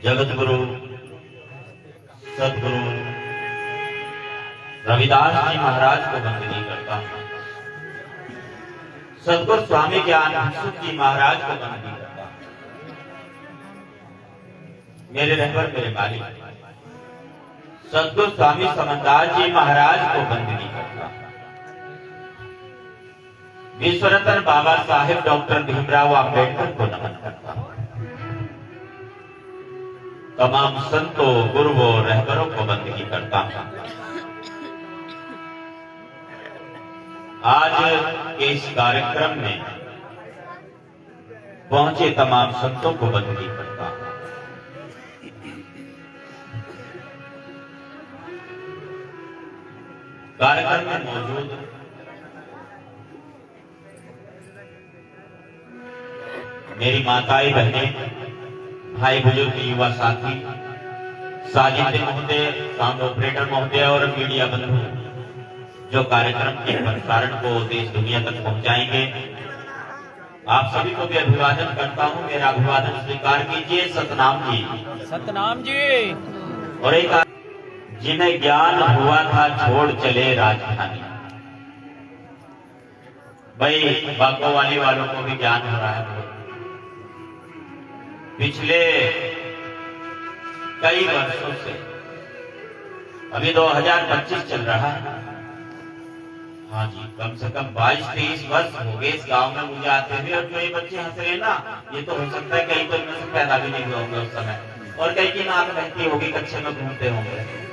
जगत गुरु सदगुरु रविदास जी महाराज को वंदनी करता हूं। सदगुरु स्वामी ज्ञान भिक्षुक जी महाराज को वंदनी करता हूं। मेरे रहबर मेरे मालिक सदगुरु स्वामी समनदास जी महाराज को वंदनी करता हूं। विश्वरत्न बाबा साहेब डॉक्टर भीमराव अंबेडकर को नमन करता हूं। तमाम संतों गुरुओं रहबरों को वंदनी करता हूं। आज के इस कार्यक्रम में पहुंचे तमाम संतों को वंदनी करता हूं। कार्यक्रम में मौजूद मेरी माताएं बहनें भाई बुजुर्ग युवा साथी साजिद महोदय साउंड ऑपरेटर महोदय और मीडिया बंधु जो कार्यक्रम के प्रसारण को देश दुनिया तक पहुंचाएंगे, आप सभी को भी अभिवादन करता हूं। मेरा अभिवादन स्वीकार कीजिए। सतनाम जी। सतनाम जी। और एक जिन्हें ज्ञान हुआ था छोड़ चले राजधानी। भाई बागो वालों को भी ज्ञान हो रहा है। पिछले कई वर्षों से अभी 2025 चल रहा है। हाँ जी, कम से कम 22-23 वर्ष हो गए इस गांव में मुझे आते हुए। और जो ये बच्चे हंस रहे हैं ना, ये तो हो सकता है कहीं तो इनमें से पैदा भी नहीं हुए होंगे उस समय, और कहीं की नाक बहती होगी, कच्चे में घूमते होंगे।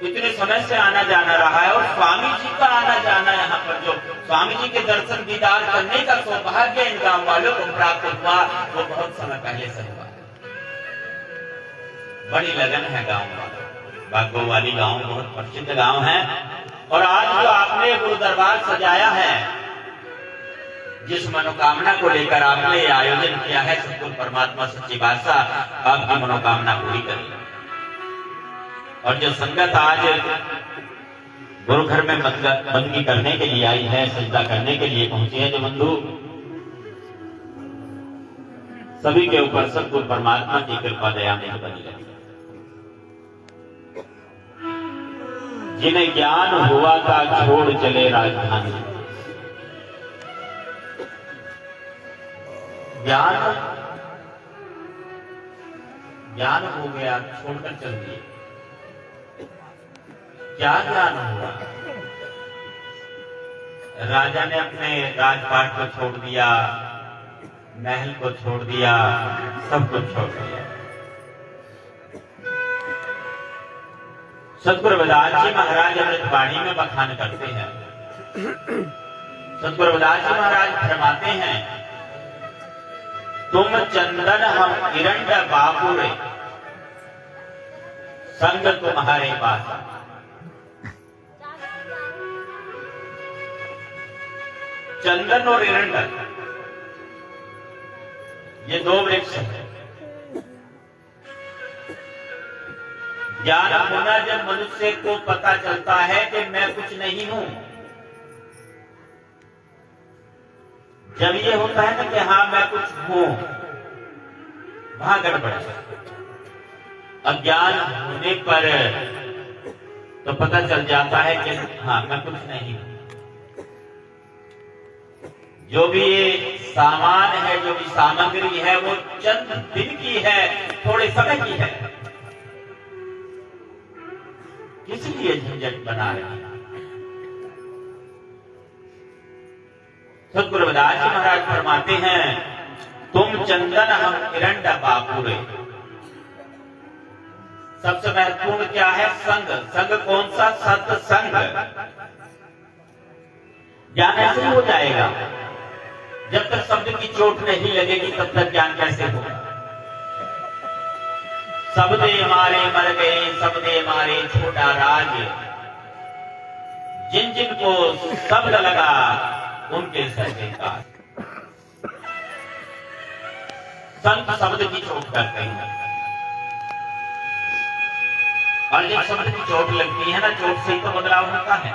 इतने समय से आना जाना रहा है और स्वामी जी का आना जाना, यहाँ पर जो स्वामी जी के दर्शन दीदार करने का सौभाग्य इन गांव वालों को प्राप्त हुआ, वो बहुत समय पहले से हुआ। बड़ी लगन है गांव वालों। बागो वाली गांव बहुत प्रसिद्ध गांव है। और आज जो आपने गुरु दरबार सजाया है, जिस मनोकामना को लेकर आपने आयोजन किया है, सतगुरु परमात्मा सच्ची बादशाह आपकी मनोकामना पूरी करें। और जो संगत आज गुरु घर में बंदगी करने के लिए आई है, सजदा करने के लिए पहुंची है, जो बंधु सभी के ऊपर सतगुरु परमात्मा की कृपा दया में बनी रही। जिन्हें ज्ञान हुआ था छोड़ चले राजधानी। ज्ञान हो गया, छोड़कर चल दिए। क्या ज्ञान हुआ? राजा ने अपने राजपाट को छोड़ दिया, महल को छोड़ दिया, सब कुछ छोड़ दिया। सतगुरु रविदास जी महाराज अमृतवाणी में बखान करते हैं। सतगुरु रविदास जी महाराज फरमाते हैं, तुम चंदन हम किरंड बापुरे, संग तुम्हारे पास। चंदन और एरंडल ये दो वृक्ष हैं। ज्ञान होना जब मनुष्य को पता चलता है कि मैं कुछ नहीं हूं, जब ये होता है ना कि हाँ मैं कुछ हूं, वहां गड़बड़ है। अज्ञान होने पर तो पता चल जाता है कि हाँ मैं कुछ नहीं हूं। जो भी ये सामान है, जो भी सामग्री है, वो चंद दिन की है, थोड़े समय की है। किस लिए झंझट बना रहे हैं? सतगुरु रविदास जी महाराज फरमाते हैं, तुम चंदन हम किरंड बापुरे। सबसे महत्वपूर्ण क्या है? संग। संग कौन सा? सत्संग। ज्ञान ऐसे हो जाएगा। जब तक शब्द की चोट नहीं लगेगी तब तक ज्ञान कैसे होगा? सबदे मारे मर गए, सबदे मारे छोटा राज, जिन जिन को शब्द लगा उनके सर बेकार। संत शब्द की चोट करते हैं, और जब शब्द की चोट लगती है ना, चोट से ही तो बदलाव होता है।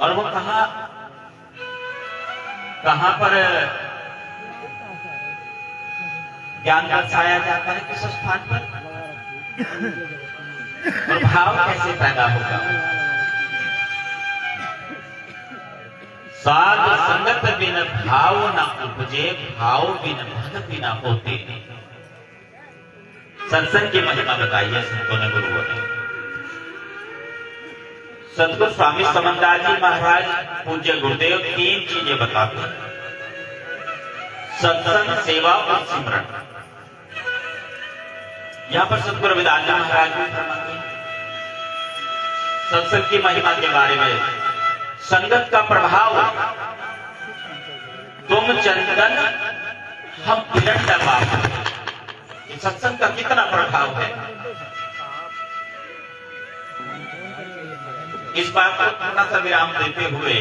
और वो कहां कहां पर ज्ञान दर्शाया जाता है, किस स्थान पर, और भाव कैसे पैदा होगा। साध संगत बिन भाव न उपजे, भाव बिन भक्त बिना होते। सत्संग की महिमा बताइए संतों ने, गुरुओं ने। सतगुरु स्वामी समंदास जी महाराज पूज्य गुरुदेव 3 चीजें बताते हैं, सत्संग, सेवा और सिमरन। यहां पर सतगुरु रविदास जी महाराज भी फरमाते हैं सत्संग की महिमा के बारे में। संगत का प्रभाव, तुम चंदन हम किरण डब्बा। सत्संग का कितना प्रभाव है, इस बात को थोड़ा सा विराम देते हुए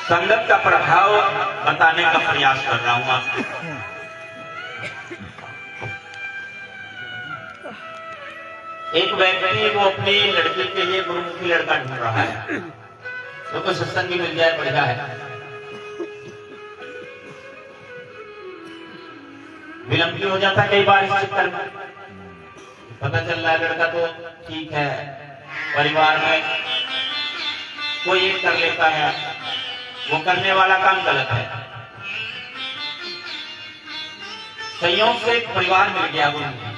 संगत का प्रभाव बताने का प्रयास कर रहा हूं आपको। एक व्यक्ति वो अपनी लड़की के लिए गुरुमुखी लड़का ढूंढ रहा है, तो सत्संग भी मिल जाए बढ़िया है। विलंब हो जाता है कई बार इस चक्कर में। पता चल रहा है लड़का तो ठीक है, परिवार में कोई एक कर लेता है, वो करने वाला काम गलत है। संयोग से एक परिवार मिल गया, गुरुमुखी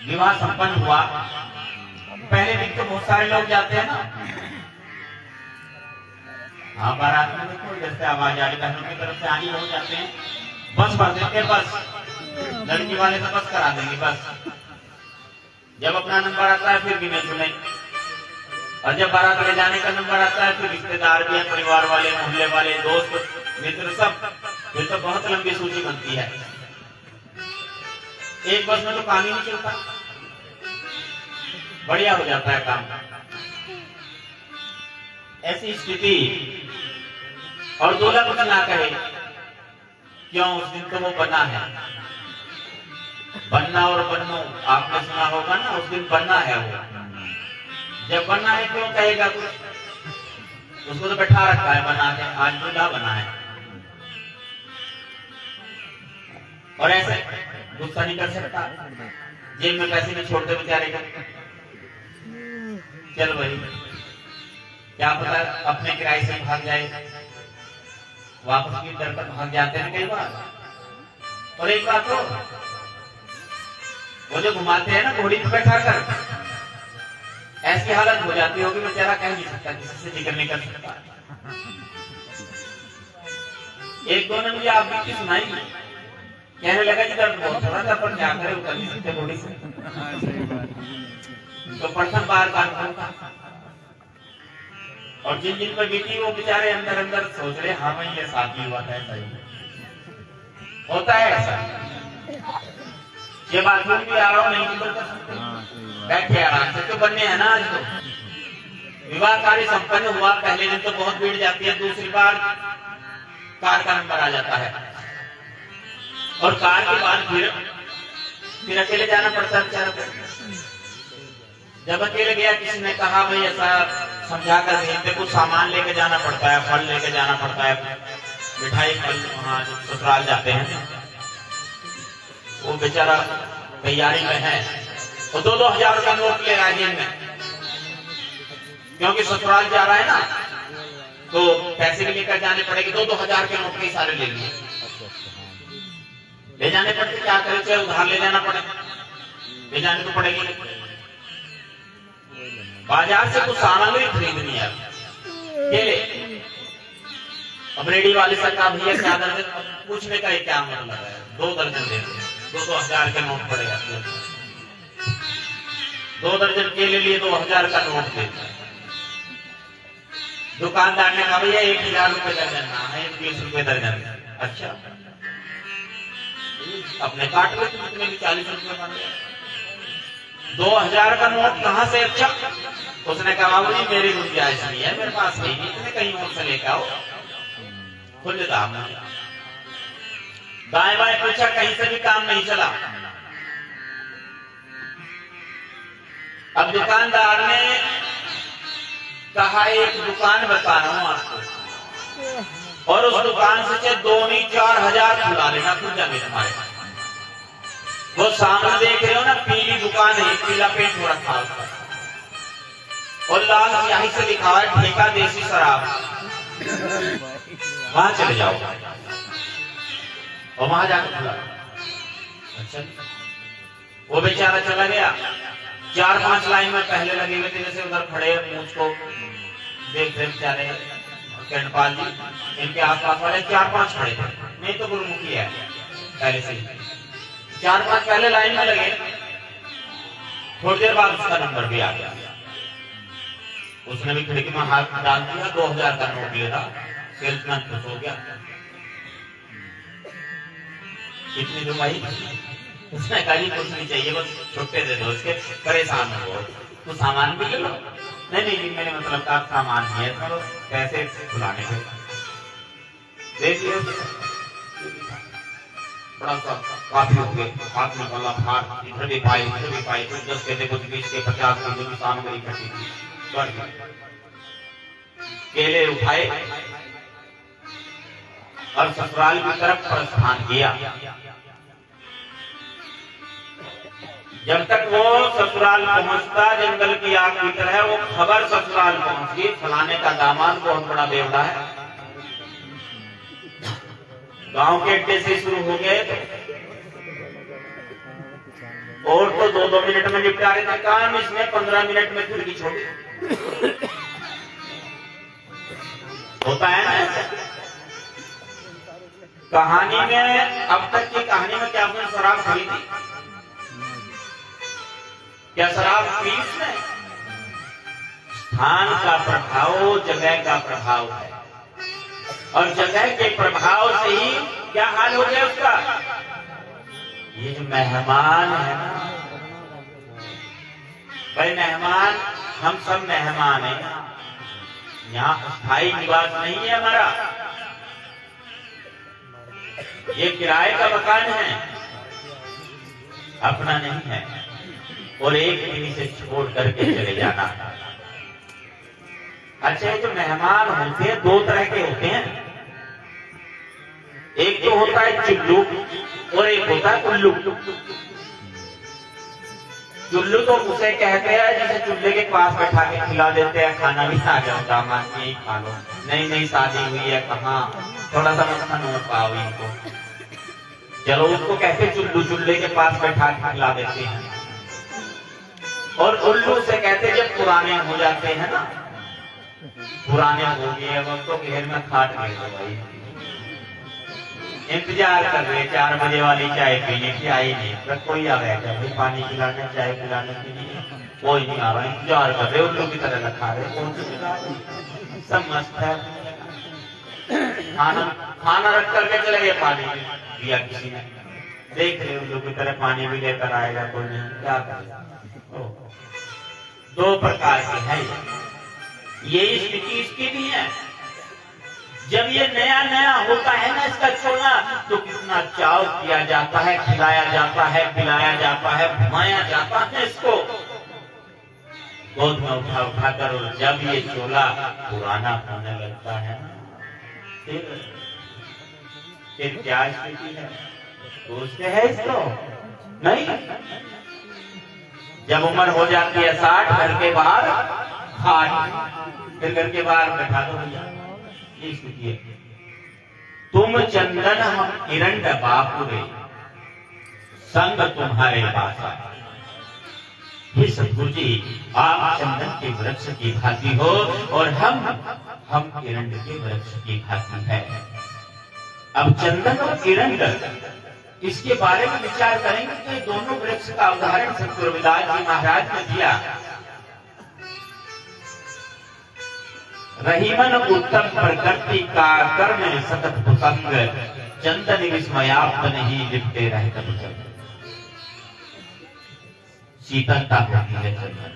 विवाह संपन्न हुआ। पहले दिन तो बहुत सारे लोग जाते हैं ना, हाँ बारात में देखो जैसे आवाज आ रही, बहनों की तरफ से आगे हो जाते हैं, बस भर देते, बस लड़की वाले तो बस करा देंगे बस। जब अपना नंबर आता है फिर गिने चुने, और जब बारात ले जाने का नंबर आता है फिर रिश्तेदार भी हैं, परिवार वाले, मोहल्ले वाले, दोस्त मित्र सब, फिर तो बहुत लंबी सूची बनती है। एक बस में तो काम ही नहीं चलता, बढ़िया हो जाता है काम। ऐसी स्थिति, और दूल्हा कुछ ना कहे, क्यों, उस दिन तो वो बना है। बनना और बननो आपने सुना होगा ना, उस दिन बनना है वो। जब बनना है क्यों कहेगा कुछ, उसको तो बैठा रखा है बना के, आज दूल्हा बना है। और ऐसे गुस्सा नहीं कर सकता, जेब में पैसे नहीं छोड़ते बेचारे का, चल भाई क्या पता अपने किराए से भाग जाए, वापस की दर पर भाग जाते हैं कई बार। और एक बात हो, वो जो घुमाते हैं ना घोड़ी पर बैठा कर, ऐसी हालत हो जाती होगी बेचारा कह नहीं सकता, किसी से जिक्र नहीं कर सकता। एक दो ने मुझे आप बीती सुनाई, कहने लगा कि दर्द बहुत हो रहा था पर क्या करे, उतर नहीं सकते घोड़ी से, तो प्रथम बार कान खोलता। और जिन जिन पर बीती वो बेचारे अंदर अंदर सोच रहे, हाँ भाई ये साथी हुआ था, ऐसा ही होता है ऐसा। ये बाथरूम भी आ रहा हूँ, नहीं तो बैठे आराम से, तो बनने है ना आज तो। विवाह कार्य संपन्न हुआ, पहले दिन तो बहुत भीड़ जाती है, दूसरी बार कार का नंबर आ जाता है, और कार के बाद फिर अकेले जाना पड़ता है बेचारा को। जब अकेले गया, किसी ने कहा भाई ऐसा समझा कर यहीं पे कुछ सामान लेके जाना पड़ता है, फल लेके जाना पड़ता है, मिठाई फल, वहां ससुराल जाते हैं। वो बेचारा तैयारी में है, तो 2-2 हजार का नोट ले रहा है जेब में, क्योंकि ससुराल जा रहा है ना, तो पैसे भी लेकर जाने पड़ेंगे। 2-2 हजार के नोट के सारे ले लिए, ले जाने पड़ते, क्या करें, चाहे उधार ले जाना पड़े, ले जाने तो पड़ेगी। बाजार से कुछ सामग्री खरीदनी है, केले, अब रेडी वाले से कहा भैया क्या दर्जन, पूछने का क्या मतलब है, 2 दर्जन दे दो, 2-2 हजार के नोट पड़ेगा। 2 दर्जन केले लिए 2 हजार का नोट दे। दुकानदार ने कहा भैया 1000 रुपए दर्जन, है 20 रुपए दर्जन। अच्छा, अपने काट लो, कितने भी 40 रुपए बन गए। 2000 का नोट कहां से? अच्छा, उसने कहा बाबू जी मेरी गुंजाइश नहीं है, मेरे पास नहीं, इतने कहीं और से लेकर आओ, खुले दाम। दाएं बाएं पूछा, कहीं से भी काम नहीं चला। अब दुकानदार ने कहा एक दुकान बता रहा हूं आपको, और उस दुकान से 2 नहीं 4,000 खुला लेना खुद जाने हमारे। वो सामने देख रहे हो ना, पीली दुकान है, पीला पेंट हो रखा है और लाल स्याही से लिखा है ठेका देसी शराब। वहां चले जाओ और वहां जाकर खुला। अच्छा, वो बेचारा चला गया। 4-5 लाइन में पहले लगे हुए थे, जैसे उधर खड़े मुझको देख रहे बेचारे केंटपाल जी, इनके आसपास वाले 4-5 खड़े थे। नहीं तो गुरुमुखी है पहले से ही। 4-5 पहले लाइन में लगे। थोड़ी देर बाद उसका नंबर भी आ गया। उसने भी खिड़की में हाथ डाल दिया, 2,000 का नोट लेगा। सेल्समैन खुश हो गया। कितनी दुमाई? उसने कहा जी कुछ नहीं चाहिए, बस छुट्टे दे दो उसके, परेशान हो तो सामान भी ले लो। नहीं मेरे मतलब का सामान है, तो पैसे खुलाने के। देखिए बड़ा सा काफी हो गए, हाथ में गला फाड़, इधर भी पाए उधर भी पाए, कुछ 10 के थे, कुछ 20 के, 50 के, जो भी सामग्री इकट्ठी थी बढ़ गई। केले उठाए और ससुराल की तरफ प्रस्थान किया। जब तक वो ससुराल पहुंचता, जंगल की आग की तरह वो खबर ससुराल पहुंच गई, फलाने का दामाद बहुत बड़ा बेवड़ा है। गांव के अड्डे से शुरू हो गए और तो 2-2 मिनट में निपटा रहे थे काम, इसमें 15 मिनट में खिड़की छोड़ी। होता है ना कहानी में। अब तक की कहानी में क्या आपने शराब खरीदी थी? क्या शराब पी इसने? स्थान का प्रभाव जगह का प्रभाव है, और जगह के प्रभाव से ही क्या हाल हो गया उसका। ये जो मेहमान है ना भाई, मेहमान, हम सब मेहमान है ना, यहाँ स्थायी निवास नहीं है हमारा। ये किराए का मकान है, अपना नहीं है। और एक दिन इसे छोड़ करके चले जाना। अच्छा, जो मेहमान होते हैं 2 तरह के होते हैं। एक तो होता है चुल्लू और एक होता है उल्लू। चुल्लू तो उसे कहते हैं जिसे चूल्हे के पास बैठा के खिला देते हैं, खाना भी आ जाओ दामाद, यही खा लो, नहीं शादी हुई है कहाँ, थोड़ा सा मक्खन हो पाओ इनको, चलो उसको कहते चुल्लू, चूल्हे के पास बैठा के खिला देते हैं। और उल्लू से कहते जब पुराने हो जाते हैं ना, पुराने हो गए अब तो घेर में खाट गए तो भाई इंतजार कर रहे 4 बजे वाली चाय पीने की, आई नहीं। तो कोई आ गया क्या भाई पानी पिलाने चाय पिलाने के लिए? कोई नहीं आ रहा, इंतजार कर रहे, उल्लू की तरह रखा रहे, कौन सी सब मस्त है। खाना रख करके चले गए, पानी दिया किसी ने, देख रहे उल्लू की तरह पानी भी लेकर आएगा कोई नहीं, क्या करेगा। 2 प्रकार के है ये स्थिति इसकी भी है। जब ये नया होता है ना इसका छोड़ना, तो कितना चाव किया जाता है, खिलाया जाता है, पिलाया जाता है, घुमाया जाता है इसको गोद में उठा कर। और जब ये चोला पुराना होने लगता है ना, फिर क्या स्थिति है सोचते हैं इसको? नहीं, जब उम्र हो जाती है 60, घर के बाहर खाट, फिर घर के बाहर बैठा दो भैया, ये स्थिति है। तुम चंदन हम किरण बापुरे, संग तुम्हारे पास। हे सतगुरु जी, आप चंदन के वृक्ष की भांति हो और हम किरण के वृक्ष की भांति है। अब चंदन और किरण इसके बारे में विचार करेंगे तो ये दोनों वृक्ष का उदाहरण सतगुरु रविदास जी महाराज ने दिया। रहीमन उत्तम प्रकृति का कर्म सतत कुसंग, चंदन विस्मयाप्त नहीं लिपटे रहे कभी चंदन। शीतलता होती है चंदन,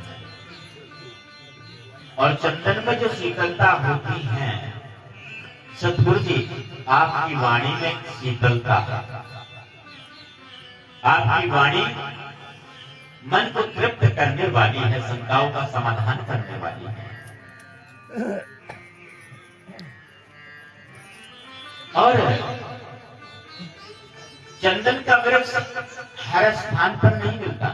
और चंदन में जो शीतलता होती है, सतगुरु जी आपकी वाणी में शीतलता, आपकी वाणी मन को तृप्त करने वाली है, शंकाओं का समाधान करने वाली है। और चंदन का वृक्ष हर स्थान पर नहीं मिलता।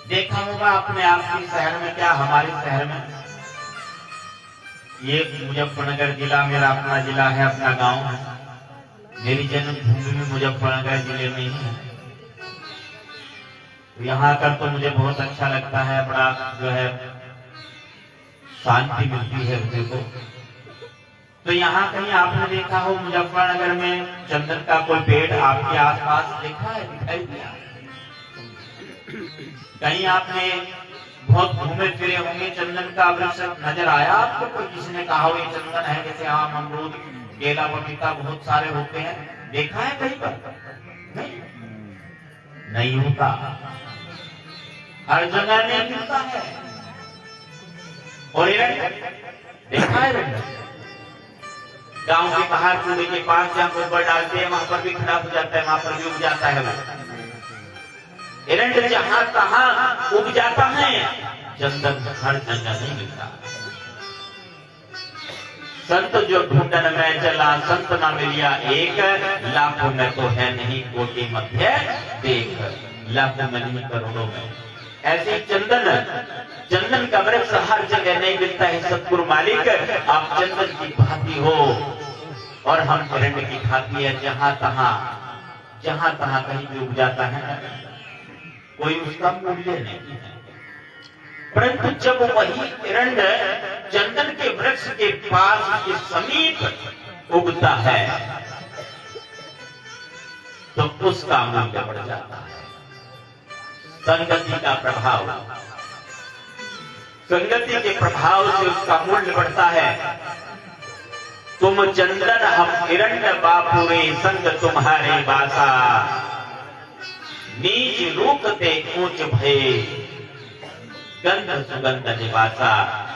देखा होगा अपने आपके शहर में, क्या हमारे शहर में, ये मुजफ्फरनगर जिला मेरा अपना जिला है, अपना गांव है, मेरी जन्मभूमि भी मुजफ्फरनगर जिले में ही है। यहाँ आकर तो मुझे बहुत अच्छा लगता है, बड़ा जो है शांति मिलती है मुझे तो यहाँ कहीं आपने देखा हो मुजफ्फरनगर में चंदन का कोई पेड़ आपके आसपास देखा है, दिखाई दिया? कहीं आपने बहुत घूमे फिरे होंगे, चंदन का वृक्ष नजर आया आपको? कोई किसी ने कहा हो ये चंदन है? जैसे आम, अमरूद, केला, पपीता बहुत सारे होते हैं, देखा है कहीं पर? नहीं होता, हर जगह नहीं मिलता है। और देखा है गांव के बाहर कूड़े के पास जहाँ गोबर डालते हैं वहां पर भी खड़ा हो जाता है, वहां पर भी उग जाता है। एरंड जहां तहां उग जाता है, चंदन हर जगह नहीं मिलता। संत जो ढूंढन में चला, संत ना मिलिया एक, लाखों में तो है नहीं कोटि मध्य देख, लाखों में नहीं करोड़ों में। ऐसे चंदन का वृक्ष हर जगह नहीं मिलता है। सतगुरु मालिक आप चंदन की भांति हो और हम एरंड की भांति है, जहां तहां कहीं भी उग जाता है, कोई उसका मूल्य नहीं है। परंतु जब वही एरंड चंदन के वृक्ष के पास के समीप उगता है तो उसका मूल्य बढ़ जाता है। संगति का प्रभाव, संगति के प्रभाव से उसका मूल्य बढ़ता है। तुम चंदन हम एरंड बापू रे, संग तुम्हारे बासा, नीच रूप ते ऊंच भये, गंध सुगंध निवासा।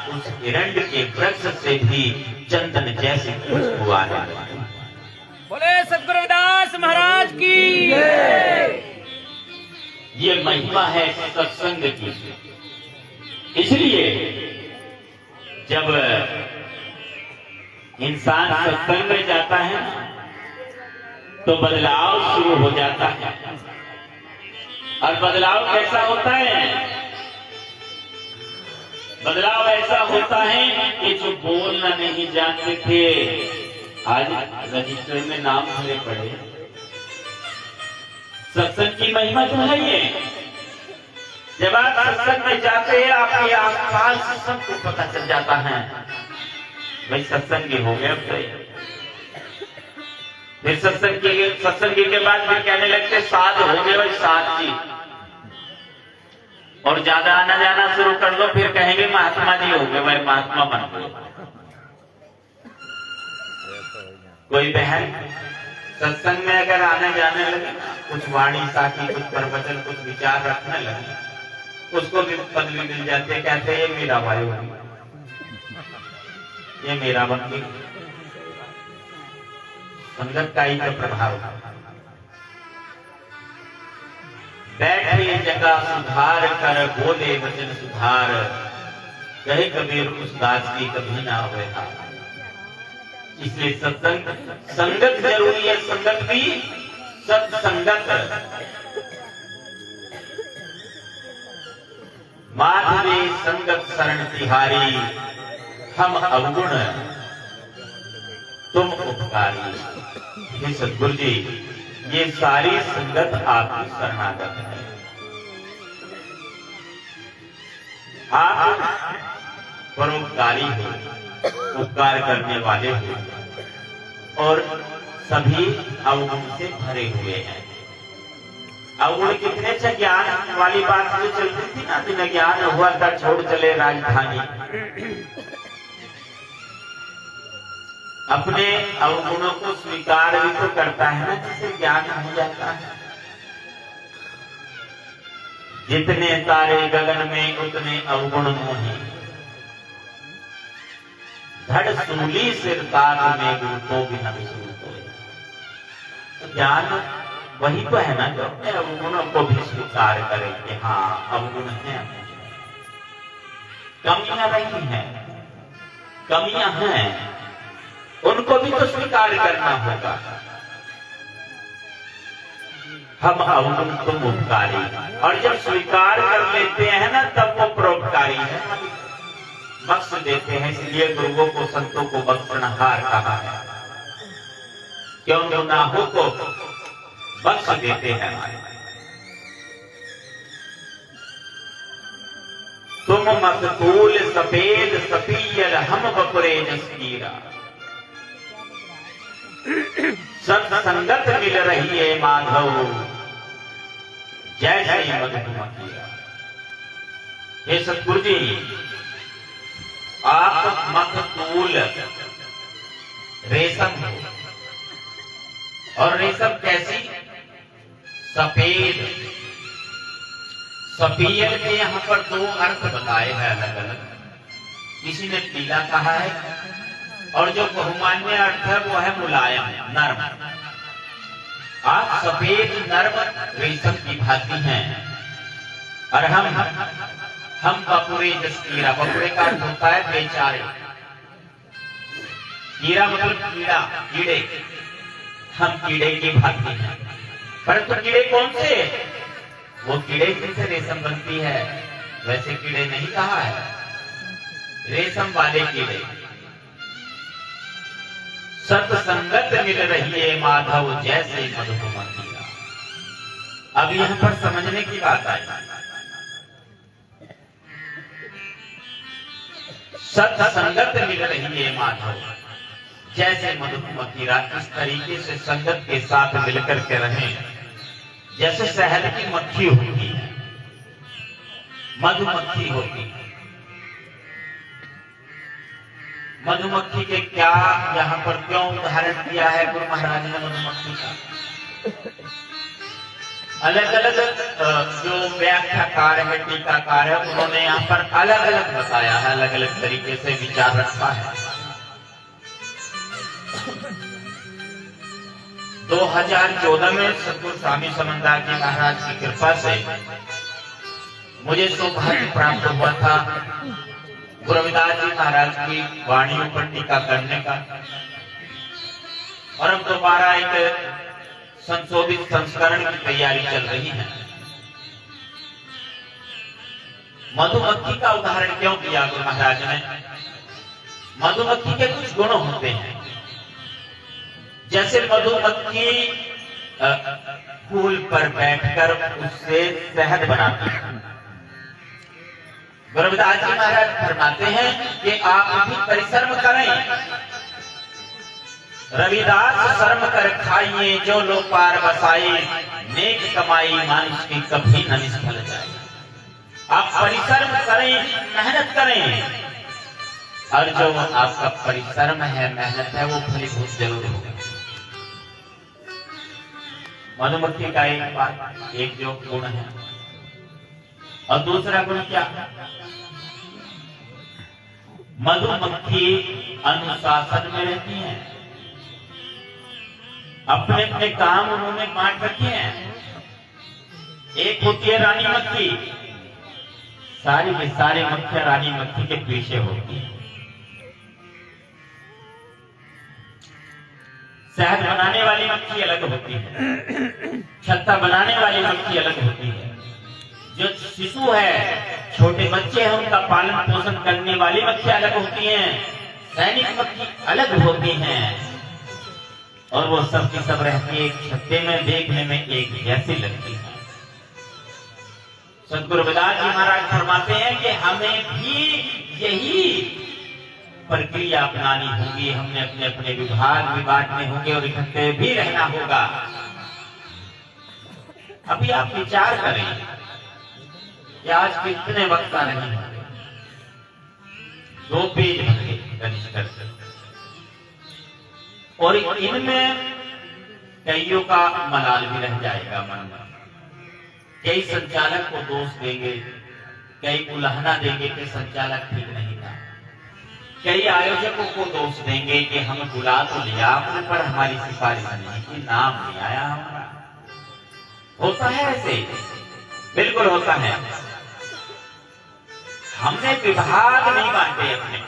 उस एरंड के वृक्ष से भी चंदन जैसे खुशबू आने लगी। बोले सतगुरु रविदास महाराज की। ये महिमा है सत्संग की। इसलिए जब इंसान सत्संग में जाता है तो बदलाव शुरू हो जाता है। और बदलाव कैसा होता है? बदलाव ऐसा होता है कि जो बोलना नहीं जानते थे, आज रजिस्टर में नाम भरे पड़े। सत्संग की महिमा जो है ये, जब आप सत्संग में जाते हैं आपके आसपास सबको पता चल जाता है, भाई सत्संगी हो गए। अब तो फिर सत्संगी के बाद फिर कहने लगते साध हो गए भाई, साध जी। और ज्यादा आना जाना शुरू कर दो फिर कहेंगे महात्मा जी हो गए भाई, महात्मा बन गए। कोई बहन सत्संग में अगर आने जाने लगे, कुछ वाणी साखी, कुछ प्रवचन, कुछ विचार रखने लगे, उसको भी पदवी मिल जाती है। कहते हैं ये मेरा भाई हो, ये मेरा बन गई। संगत का ही तो प्रभाव। बैठे जगह सुधार कर, बोले वचन सुधार, कहे कबीर उस दास की कभी ना हुए हार। इसलिए सत्संग, संगत जरूरी है। संगत भी सत्संगत। माधवे संगत शरण तिहारी, हम अवगुण तुम उपकारी। हे सतगुरु जी, ये सारी संगत आपकी शरणागत है। आप परोपकारी हो, उपकार करने वाले हो और सभी अवगुण से भरे हुए हैं। अवगुण कितने से ज्ञान वाली बात जो चलती थी ना, बिना ज्ञान हुआ था छोड़ चले राजधानी। अपने अवगुणों को स्वीकार भी तो करता है ना, जिससे ज्ञान हो जाता है। जितने तारे गगन में उतने अवगुण मोही, धड़ सूली सिर ताक में गुरु को भी न विसूल। ज्ञान वही तो है ना जो अपने अवगुणों को भी स्वीकार करे कि हाँ अवगुण है। कमियां रही हैं, कमियां हैं, उनको भी तो स्वीकार करना होगा। हम अवगुण तुम उपकारी, और जब स्वीकार कर लेते हैं ना तब वो परोपकारी है, बख्श देते हैं। इसलिए गुरुओं को, संतों को बख्शनहार कहा है। क्यों गुनाहों को बख्श देते हैं। तुम मकतूल सफेद सफियर हम बकुरे नस्कीरा, सत्संगत मिल रही है माधव जैसे मधुमक्खिया। ये सतगुरु जी, आप मकतूल रेशम हो, और रेशम कैसी? सफेद। सफेद के यहाँ पर दो अर्थ बताए हैं अलग अलग। किसी ने पीला कहा है, और जो बहुमान्य अर्थ है वो है मुलायम, नर्म। आप सफेद नर्म रेशम की भांति हैं, और हम बकुरे जस कीड़ा। बकुरे का अर्थ होता है बेचारे, कीड़ा मतलब कीड़ा, कीड़े। हम कीड़े की भांति हैं, परंतु कीड़े कौन से? वो कीड़े जिनसे रेशम बनती है, वैसे कीड़े नहीं कहा है, रेशम वाले कीड़े। सत्संगत मिल रही है माधव जैसे मधुमक्खिया। अब यहां पर समझने की बात आई, सत्संगत मिल रही है माधव जैसे मधुमक्खिया। इस तरीके से संगत के साथ मिलकर के रहें जैसे शहद की मक्खी होती है, मधुमक्खी होती है। मधुमक्खी के क्या यहाँ पर क्यों उदाहरण दिया है गुरु महाराज ने मधुमक्खी का? अलग अलग जो व्याख्याकार है, टीकाकार है, उन्होंने यहाँ पर अलग अलग बताया है, अलग अलग तरीके से विचार रखा है। 2014 में सतगुरु स्वामी समन्दार जी महाराज की कृपा से मुझे सौभाग्य प्राप्त हुआ था गुरु रविदास जी महाराज की वाणियों पर टीका करने का, और अब दोबारा एक संशोधित संस्करण की तैयारी चल रही है। मधुमक्खी का उदाहरण क्यों दिया गुरु महाराज ने? मधुमक्खी के कुछ गुण होते हैं। जैसे मधुमक्खी फूल पर बैठकर उससे शहद बनाती है। गुरु रविदास जी महाराज फरमाते हैं कि आप भी परिश्रम करें। रविदास शर्म कर खाइए जो लोग पार बसाए, नेक कमाई मानुष की कभी न निष्फल जाए। आप परिश्रम करें, मेहनत करें, और जो आपका परिश्रम है, मेहनत है, वो फलीभूत जरूर होगा। मधुमक्खी का एक जो गुण है, और दूसरा गुण क्या? मधुमक्खी अनुशासन में रहती है, अपने अपने काम उन्होंने बांट रखे हैं। एक होती है रानी मक्खी, सारी की सारी मक्खियां रानी मक्खी के पीछे होती है। शहद बनाने वाली मक्खी अलग होती है, छत्ता बनाने वाली मक्खी अलग होती है। जो शिशु है, छोटे बच्चे हैं, उनका पालन पोषण करने वाली मक्खी अलग होती हैं, सैनिक मक्खी अलग होती हैं, और वो सब की सब रहती है एक छत्ते में, देखने में एक जैसी लगती है। सतगुरु रविदास जी महाराज फरमाते हैं कि हमें भी यही प्रक्रिया अपनानी होगी, हमने अपने अपने विभाग भी बांटने होंगे और इकट्ठे भी रहना होगा। अभी आप विचार करें कि आज कितने वक्ता नहीं होंगे, 2 पेज होंगे कनिष्ठ, और इनमें कईयों का मलाल भी रह जाएगा मन में। कई संचालक को दोष देंगे, कई उल्हाना देंगे कि संचालक ठीक नहीं था, कई आयोजकों को दोष देंगे कि हम बुला तो लिया पर हमारी सिफारिश नहीं की, नाम नहीं आया हमारा। होता है ऐसे, बिल्कुल होता है। हमने विभाग नहीं बांटे अपने।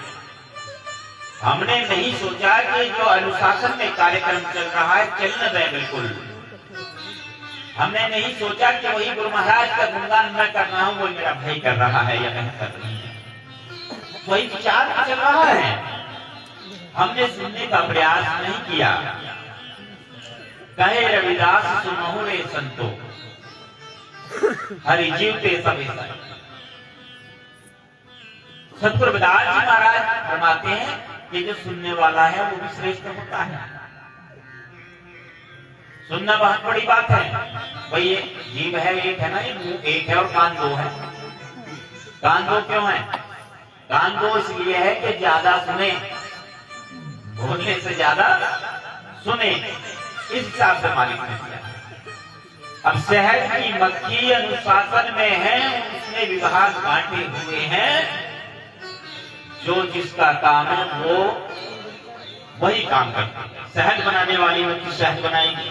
हमने नहीं सोचा कि जो अनुशासन में कार्यक्रम चल रहा है चलने दें बिल्कुल। हमने नहीं सोचा कि वही गुरु महाराज का गुणगान मैं कर रहा हूं, वो मेरा भाई कर रहा है या नहीं कर रही है, वही विचार चल रहा है। हमने सुनने का प्रयास नहीं किया। कहे रविदास सुनहु रे संतो, हरि जीवते सबे सर। सतगुरु रविदास जी महाराज फरमाते हैं कि जो सुनने वाला है वो भी श्रेष्ठ होता है। सुनना बहुत बड़ी बात है भाई। ये जीभ है एक है ना, ये मुंह एक है और कान दो है। कान दो क्यों है? कान दो इसलिए है कि ज्यादा सुने, बोलने से ज्यादा सुने, इस हिसाब से मालिक ने किया। अब शहर की मक्खी अनुशासन में है, उसने विभाग बांटे हुए हैं। जो जिसका काम है वो वही काम करता है। शहद बनाने वाली मक्खी शहद बनाएगी,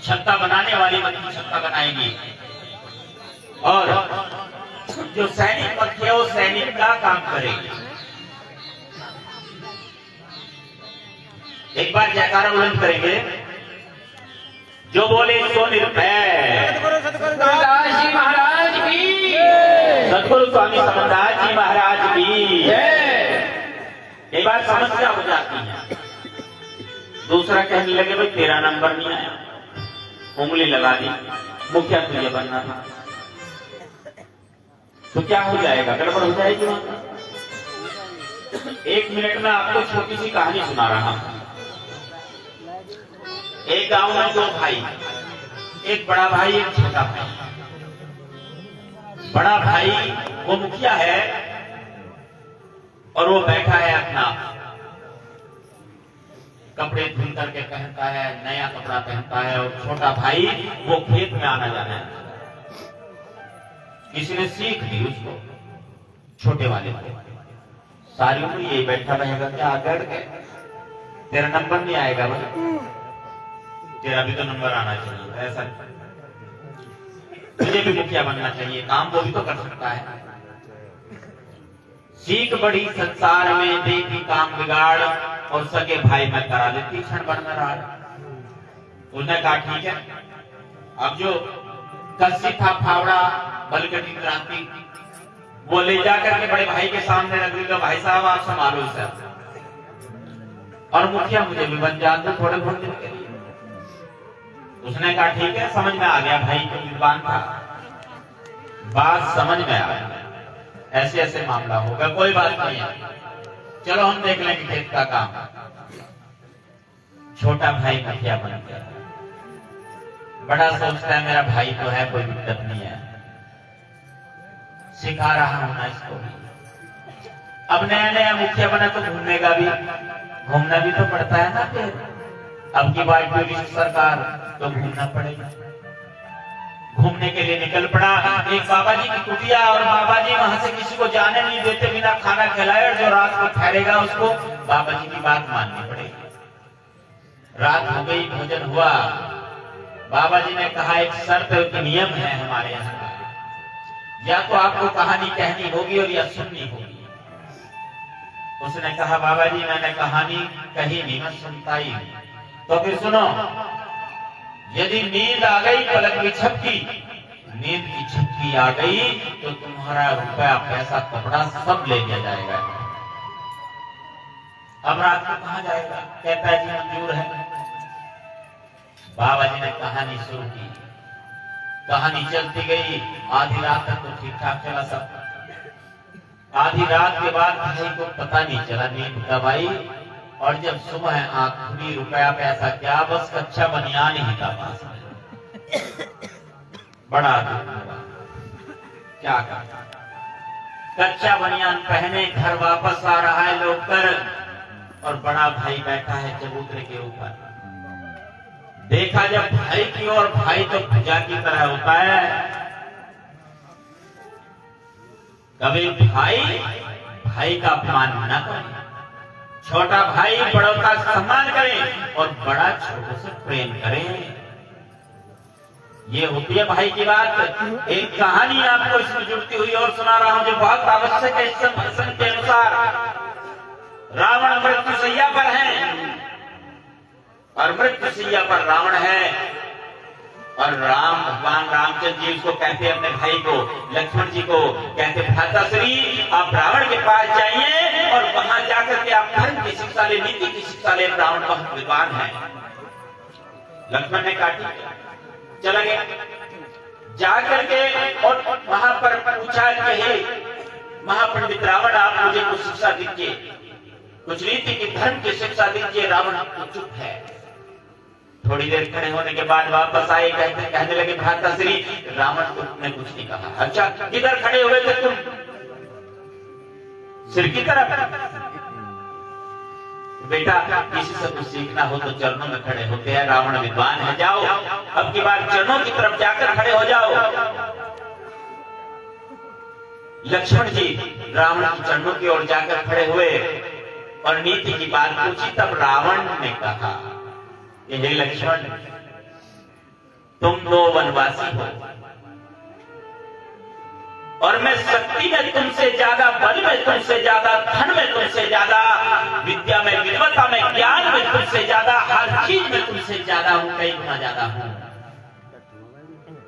छत्ता बनाने वाली मक्खी छत्ता बनाएगी, और जो सैनिक मक्खी है वो सैनिक का काम करेगी। एक बार जयकारा बुलंद करेंगे। जो बोले सो निर्भय। सतगुरुदास जी महाराज की, सतगुरु स्वामी समरदास जी महाराज की। एक बार समस्या हो जाती है, दूसरा कहने लगे भाई तेरा नंबर नहीं आया, उंगली लगा दी, मुखिया तुझे बनना था, तो क्या हो जाएगा? गड़बड़ हो जाएगी वहां। एक मिनट में आपको छोटी सी कहानी सुना रहा हूं। एक गांव में दो भाई, एक बड़ा भाई एक छोटा भाई। बड़ा भाई वो मुखिया है और वो बैठा है अपना कपड़े धुल करके पहनता है, नया कपड़ा पहनता है, और छोटा भाई वो खेत में आना जाना है। किसी ने सीख दी उसको, छोटे वाले सारी उम्र यही बैठा रहेगा, क्या गड़ गए, तेरा नंबर नहीं आएगा भाई, तेरा भी तो नंबर आना चाहिए, ऐसा तुझे भी मुखिया बनना चाहिए, काम वो भी तो कर सकता है। सीख बड़ी संसार में, देखी काम बिगाड़, और सके भाई मैं करा देती क्षण भर में राड़। उसने कहा ठीक है। अब जो कस्सी था फावड़ा बलगटी क्रांति, वो ले जाकर के बड़े भाई के सामने रख दिया, भाई साहब आप संभालो इसे, और मुखिया मुझे भी बन जान दो थोड़े बहुत दिन के लिए। उसने कहा ठीक है, समझ में आ गया, भाई को विद्वान था, बात समझ में आ गया, ऐसे ऐसे मामला होगा, कोई बात नहीं है, चलो हम देख लेंगे खेत का काम। छोटा भाई मुखिया बन गया, बड़ा सोचता है मेरा भाई तो है, कोई दिक्कत नहीं है, सिखा रहा हूं ना इसको भी। अब नया नया मुखिया बना तो घूमनेगा भी, घूमना भी तो पड़ता है ना फिर। अब की बार टूरिस्ट सरकार तो घूमना पड़ेगा। घूमने के लिए निकल पड़ा। एक बाबा जी की कुटिया, और बाबा जी वहां से किसी को जाने नहीं देते बिना खाना खिलाए, और जो रात को ठहरेगा उसको बाबा जी की बात माननी पड़ेगी। रात हो गई, भोजन हुआ, बाबा जी ने कहा एक शर्त की नियम है हमारे यहाँ, या तो आपको कहानी कहनी होगी और या सुननी होगी। उसने कहा बाबा जी मैंने कहानी कही नहीं, मैं सुनता ही। तो फिर सुनो, यदि नींद आ गई पलक की झपकी, नींद की झपकी आ गई तो तुम्हारा रुपया पैसा कपड़ा सब ले लिया जाएगा। अब रात को कहां जाएगा? कहता है जी मंजूर है। बाबा जी ने कहानी शुरू की, कहानी चलती गई, आधी रात तक तो ठीक ठाक चला सब। आधी रात के बाद भाई को पता नहीं चला, नींद कब आई, और जब सुबह आंख खुली, रुपया पैसा क्या, बस कच्चा बनियान ही था पास में। बड़ा दुख हुआ, क्या कहा, कच्चा बनियान पहने घर वापस आ रहा है लोग कर, और बड़ा भाई बैठा है चबूतरे के ऊपर। देखा जब भाई की ओर, भाई तो भुजा की तरह होता है। कभी भाई का अपमान न करे, छोटा भाई बड़ों का सम्मान करे, और बड़ा छोटे से प्रेम करे। ये होती है भाई की बात। एक कहानी आपको इसमें जुड़ती हुई और सुना रहा हूं जो बहुत आवश्यक है। इस प्रसंग के अनुसार रावण मृत्युशैया पर है और मृत्युशैया पर रावण है और राम भगवान रामचंद्र जी उसको कहते हैं अपने भाई को लक्ष्मण जी को कहते भ्राताश्री आप रावण के पास जाइए और वहां जाकर के आप धर्म की शिक्षा ले नीति की शिक्षा ले। रावण बहुत विद्वान है। लक्ष्मण ने कहा चला गया जाकर के और वहां पर पूछा कि हे महापंडित रावण आप मुझे कुछ शिक्षा दीजिए, कुछ नीति की धर्म की शिक्षा दीजिए। रावण आपको चुप है। थोड़ी देर खड़े होने के बाद वापस आए कहने लगे भ्राताश्री रावण ने कुछ नहीं कहा। अच्छा किधर खड़े हुए थे तुम? सिर की तरफ। बेटा किसी से कुछ सीखना हो तो चरणों में खड़े होते हैं। रावण विद्वान है। जाओ अब की बार चरणों की तरफ जाकर खड़े हो जाओ। लक्ष्मण जी रावण के चरणों की ओर जाकर खड़े हुए और नीति की बात पूछी। तब रावण ने कहा कि हे लक्ष्मण तुम दो वनवासी हो और मैं शक्ति में तुमसे ज्यादा, बल में तुमसे ज्यादा, धन में तुमसे ज्यादा, विद्या में, विद्वता में, ज्ञान में तुमसे ज्यादा, हर चीज में तुमसे ज्यादा हूं, कई गुना ज्यादा हूं।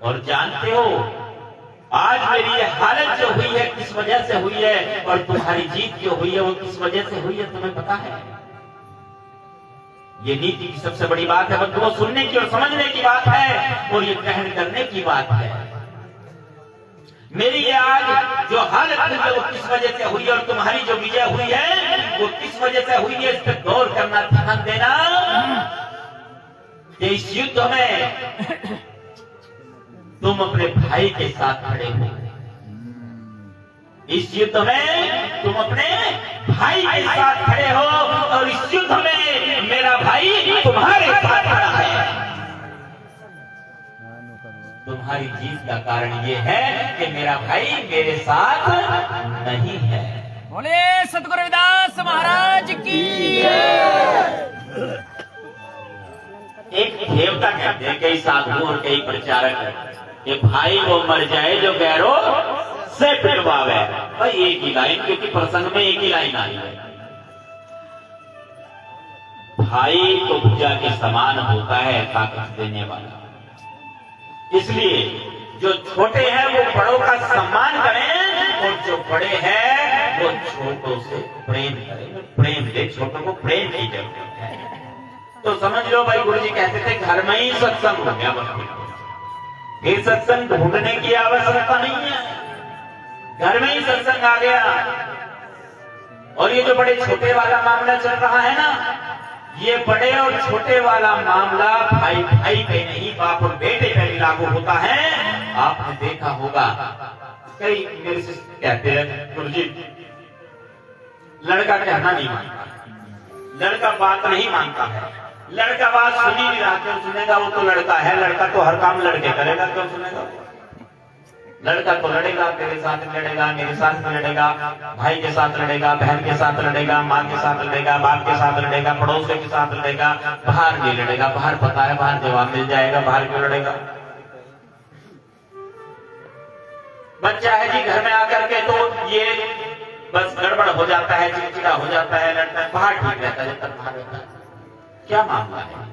और जानते हो आज मेरी ये हालत जो हुई है किस वजह से हुई है और तुम्हारी जीत जो हुई है वो किस वजह से हुई है तुम्हें पता है? ये नीति की सबसे बड़ी बात है। बंधुओं सुनने की और समझने की बात है और ये ग्रहण करने की बात है। मेरी ये आज जो हालत हुई है वो किस वजह से हुई है और तुम्हारी जो विजय हुई है वो किस वजह से हुई है, इस पर गौर करना, ध्यान देना। कि इस युद्ध में तुम अपने भाई के साथ खड़े हो। इस युद्ध में तुम अपने भाई के साथ खड़े हो और इस युद्ध में मेरा भाई तुम्हारे साथ खड़ा है। तुम्हारी जीत का कारण ये है कि मेरा भाई मेरे साथ नहीं है। बोले सतगुरु रविदास महाराज की। एक देवता कहते हैं कई साधु और कई प्रचारक कि भाई वो मर जाए जो गैरों से पिटवावे। भाई एक ही लाइन, क्योंकि प्रसंग में एक ही लाइन आई है। भाई तो भुजा के समान होता है ताकत देने वाला। इसलिए जो छोटे हैं वो बड़ों का सम्मान करें और जो बड़े हैं वो छोटों से प्रेम करें। प्रेम दे, छोटों को प्रेम की जरूरत है। तो समझ लो भाई गुरु जी कहते थे घर में ही सत्संग हो गया, बस फिर सत्संग ढूंढने की आवश्यकता नहीं है। घर में ही सत्संग आ गया। और ये जो बड़े छोटे वाला मामला चल रहा है ना, ये बड़े और छोटे वाला मामला भाई भाई पे नहीं, बाप और बेटे पे भी लागू होता है। आपने देखा होगा कई मेरे से कहते हैं गुरु जी लड़का कहना नहीं मानता, लड़का बात नहीं मानता है, लड़का बात सुन ही नहीं रहा। क्यों सुनेगा? वो तो लड़का है, लड़का तो हर काम लड़के करेगा, क्यों सुनेगा? लड़का तो लड़ेगा, तेरे साथ लड़ेगा, मेरे साथ लड़ेगा, भाई के साथ लड़ेगा, बहन के साथ लड़ेगा, माँ के साथ लड़ेगा, बाप के साथ लड़ेगा, पड़ोसियों के साथ लड़ेगा। बाहर नहीं लड़ेगा। बाहर पता है बाहर जवाब मिल जाएगा, बाहर क्यों लड़ेगा? बच्चा है जी घर में आकर के तो ये बस गड़बड़ हो जाता है, चिड़चिड़ा हो जाता है, लड़ता है। बाहर ठीक रहता है जब तक बाहर रहता है। क्या मामला है?